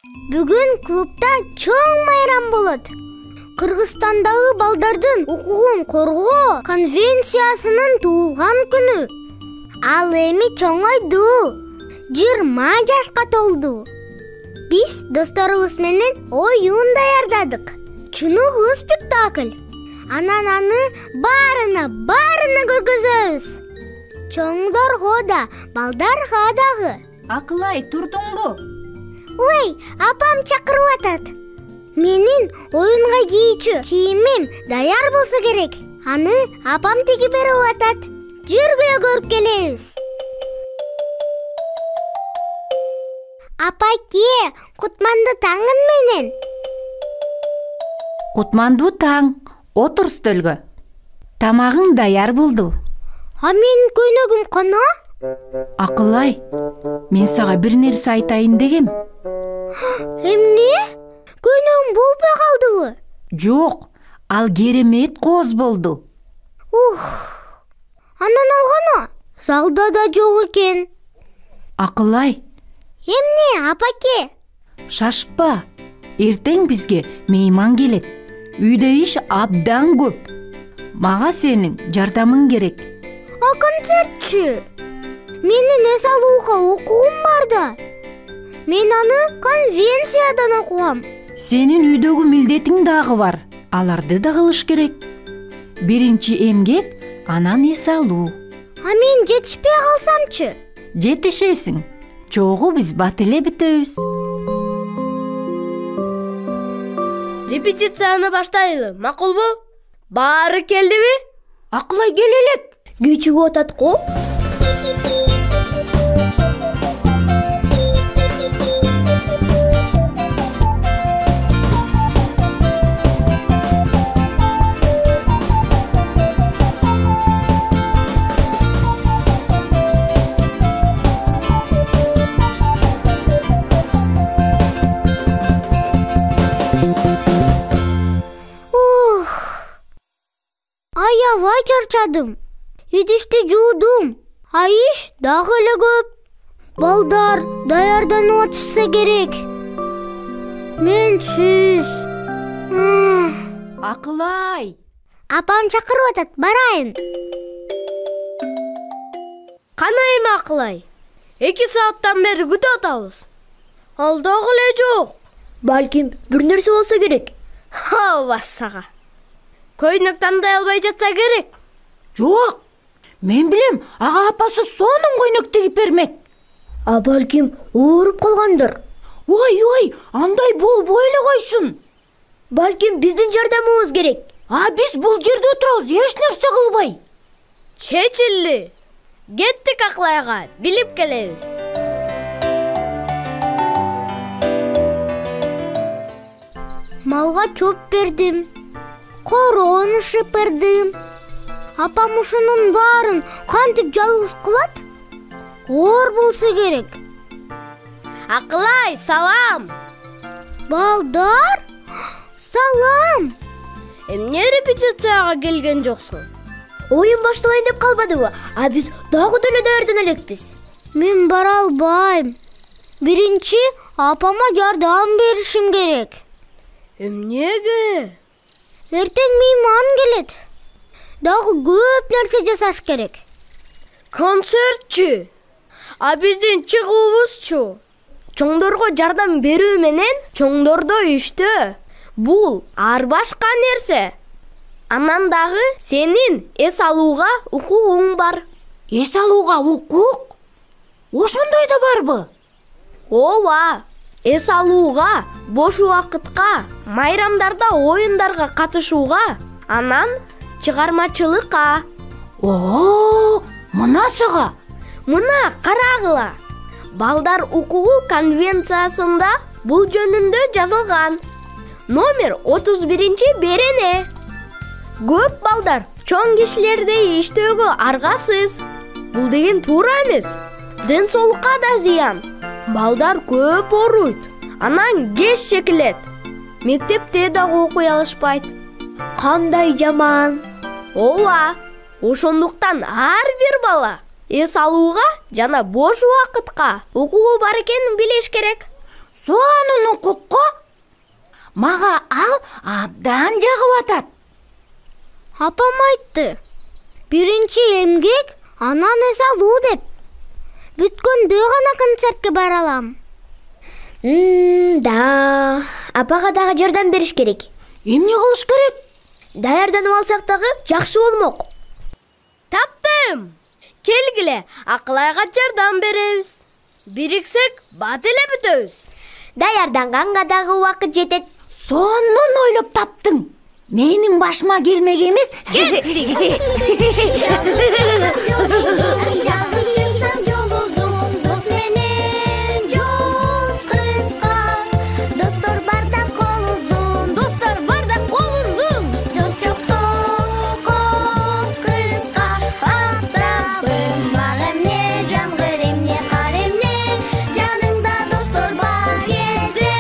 Бүгүн клубда чоң майрам болот. Кыргызстандагы балдардын укугун коргоо конвенциясынын туулган күнү. Ал эми чоңойду. 20 жашка толду. Биз досторубуз менен оюн даярдадык. Чыныгы спектакль. Анан аны баарына көргөзөбүз. Чоңдорго да, балдарга дагы. Акылай, турдуңбу? Ой, апам чакырып атат. Менин оюнга кийүүчү кийимим даяр болсо керек. Аны апам тигип берип атат. Жүргүлө көрүп келебиз. Апаке, кутманды таңын менен. Кутманду таң, отур стөлгө. Тамагың даяр болду. А менин көйнөгүм кана? Акылай, мен сага бир нерсе айтайын дегем. Эмне? Көйнөгүм болбой калдыбы? Жок, ал керемет кооз болду. Анан алгана? Залда да жок экен. Акылай, Эмне, апаке? шашпа. Эртең бизге мейман келет. Үйдө иш абдан көп. Мага сенин жардамың керек. А концертчи? Менин эс алууга окугум бар да. Мен аны конвенциядан окугам. Сенин үйдөгү милдетиң дагы бар. Аларды да кылыш керек. Биринчи эмгек, анан эс алуу. А мен жетишпей калсамчы? Жетишесиң. Чогуу биз бат эле бүтөбүз. Репетицияны баштайлы, макулбу? Баары келдиби? Акылай, кел элек. Күйчүгү атат го. Аябай чарчадым. Идишти жуудум. А иш дагы эле көп. Балдар даярданып атышса керек. Менсиз. Акылай. Апам чакырып атат, барайын. Кана эми Акылай? 2 сааттан бери күтүп атабыз. Ал дагы эле жок. Балким бир нерсе болсо керек. Бассага. Көйнөк тандай албай жатса керек. Жок. Мен билем, ага апасы сонун көйнөк тигип бермек. А балким ооруп калгандыр. Ой, андай болбой эле койсун. Балким биздин жардамыбыз керек. А биз бул жерде отурабыз, эч нерсе кылбай. Чечилди. Кеттик Акылайга, билип келебиз. Малга чоп бердим. Короон шыпырдым. Апам ушунун баарын кантип жалгыз кылат? Оор болсо керек. Акылай, салам. Балдар, салам. Эмне репетицияга келген жоксуң? Оюн башталайын деп калбадыбы? А биз дагы деле даярдана элекпиз. Мен бара албайм. Биринчи апама жардам беришим керек. Эмнеге? Эртең мейман келет. Дагы көп нерсе жасаш керек. Концертчи? А биздин чыгуубузчу? Чоңдорго жардам берүү менен чоңдордо иштөө. Бул ар башка нерсе. Анан дагы сенин эс алууга укугуң бар. Эс алууга укук? Ошондой да барбы? Ооба. Эс алууга, бош убакытка, майрамдарда оюндарга катышууга, анан чыгармачылыкка. Мынасыга? Мына карагыла. Балдар укугу конвенциясында бул жөнүндө жазылган. Номер 31 берене. Көп балдар чоң кишилердей иштөөгө аргасыз. Бул деген туура эмес. Ден соолукка да зыян. Балдар көп ооруйт. Анан кеч чекилет. Мектепте дагы окуй алышпайт. Кандай жаман. Ооба. Ошондуктан ар бир бала эс алууга жана бош убакытка укугу бар экенин билиш керек. Сонун мага ал абдан жагып атат. Апам айтты. Биринчи эмгек, анан эс алуу деп. Бүткөндө гана концертке бара алам. Да, апага дагы жардам бериш керек. Эмне кылыш керек? Даярданып алсак дагы жакшы болмок. Таптым. Келгиле, Акылайга жардам беребиз. Бириксек, бат эле бүтөбүз. Даярданганга дагы убакыт жетет. Сонун ойлоп таптың. Менин башыма келмек эмес. Жалгыз чыксам жол узун, дос менен жол кыска. Достор барда кол узун, достор барда кол узун. Дос жокто кол кыска. Аттабым мак эмне, жамгыр эмне, кар эмне, жаныңда достор бар кезде.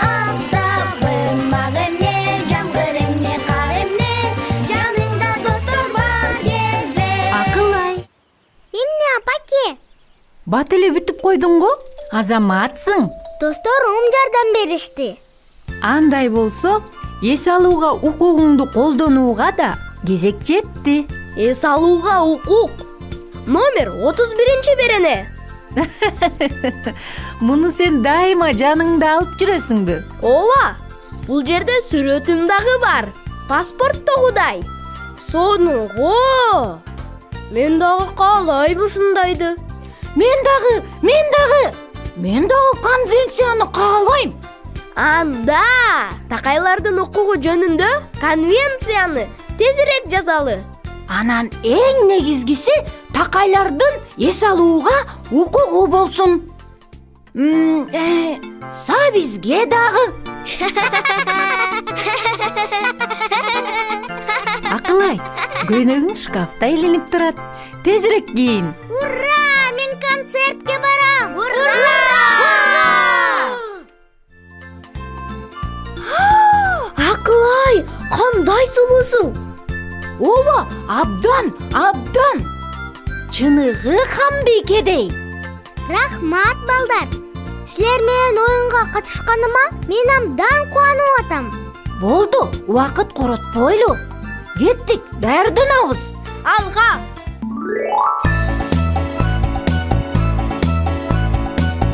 Аттабым мак эмне, жамгыр эмне, кар эмне, жаныңда достор бар кезде. Акылай, Эмне апаке? бат эле бүтүп койдуң го? Азаматсың. Досторум жардам беришти. Андай болсо, эс алууга укугуңду колдонууга да кезек жетти. Эс алууга укук. Номер 31 берене. Муну сен дайыма жаныңда алып жүрөсүңбү? Ооба. Бул жерде сүрөтүм дагы бар. Паспорттогудай. Сонуго. Мен дагы каалайм ушундайды. Мен дагы конвенцияны каалайм. Анда такайлардын укугу жөнүндө конвенцияны тезирээк жазалы. Анан эң негизгиси такайлардын эс алууга укугу болсун. Бизге дагы. Акылай, көйнөгүң шкафта илинип турат. Тезирээк кийин. Ура! Мен концертке барам! Ура! Акылай, кандай сулуусуң? Ооба, абдан. Чыныгы Хамбикедей. Рахмат, балдар. Силер менен оюнга катышканыма мен абдан кубанып атам. Болду, убакыт коротпойлу. Кеттик, даярданабыз. Алга.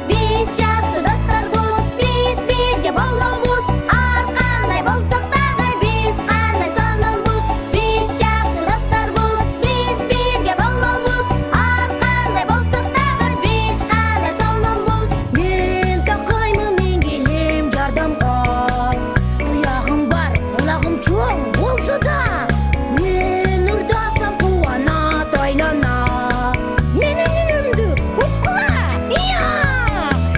Биз жакшы досторбуз, биз бирге болобуз. Ар кандай болсок дагы биз кандай сонунбуз. Биз жакшы досторбуз, биз бирге болобуз. Ар кандай болсок дагы биз кандай сонунбуз. Мен такаймын, мен келем жардамга. Туягым бар, кулагым чоң болсо да. Мен ырдасам кубана тайлана. Менин үнүмдү уккула.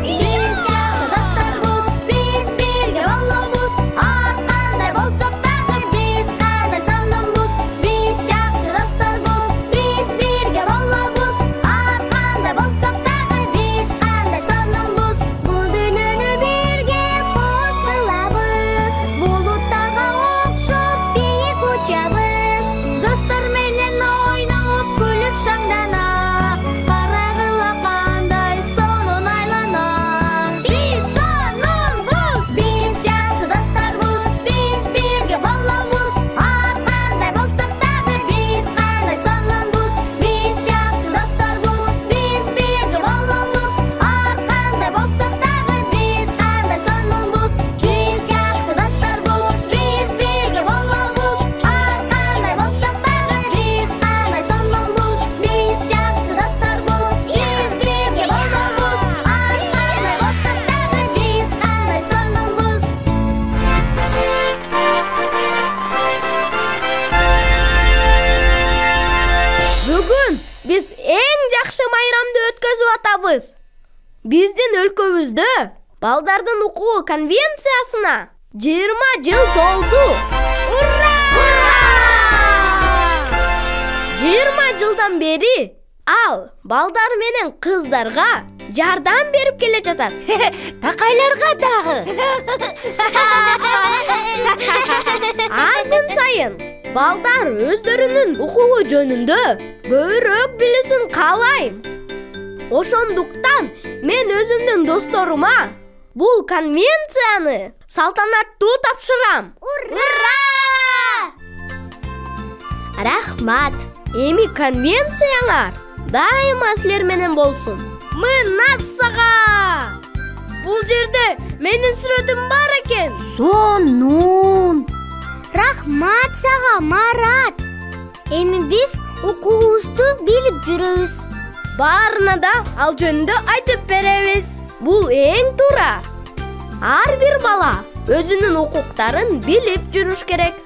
Биз жакшы досторбуз, биз бирге болобуз. Ар кандай болсок дагы биз кандай сонунбуз. Биз жакшы досторбуз, биз бирге болобуз. Ар кандай болсок дагы биз кандай сонунбуз. Бул дүйнөнү бирге поз кылабыз. Булуттарга окшоп бийик учабыз. Достор менен ойноп күлүп шаңдана. Карагыла кандай сонун айлана. Биз сонунбуз. Биз жакшы досторбуз, биз бирге болобуз. Ар кандай болсок дагы биз кандай сонунбуз. Биз жакшы досторбуз, биз бирге болобуз. Ар кандай болсок дагы биз кандай сонунбуз. Биз жакшы досторбуз, биз бирге болобуз. Ар кандай болсок дагы биз кандай сонунбуз. Биз жакшы досторбуз, биз бирге болобуз. Ар кандай болсок дагы биз кандай сонунбуз. Бүгүн биз эң жакшы майрамды өткөзүп атабыз. Биздин өлкөбүздө балдардын укугу конвенциясына 20 жыл толду. Ура! 20 жылдан бери ал балдар менен кыздарга жардам берип келе жатат. Такайларга дагы. Ар күн сайын балдар өздөрүнүн укугу жөнүндө көбүрөөк билүүсүн каалайм. Ошондуктан мен өзүмдүн досторума Бул конвенцияны салтанаттуу тапшырам. Ура! Рахмат. Эми конвенцияңар дайыма силер менен болсун. Мынасага! Бул жерде менин сүрөтүм бар экен. Сонун. Рахмат сага, Марат. Эми биз окуубузду билип жүрөбүз. Баарына да ал жөнүндө айтып беребиз. Бул эң туура. Ар бир бала өзүнүн укуктарын билип жүрүш керек.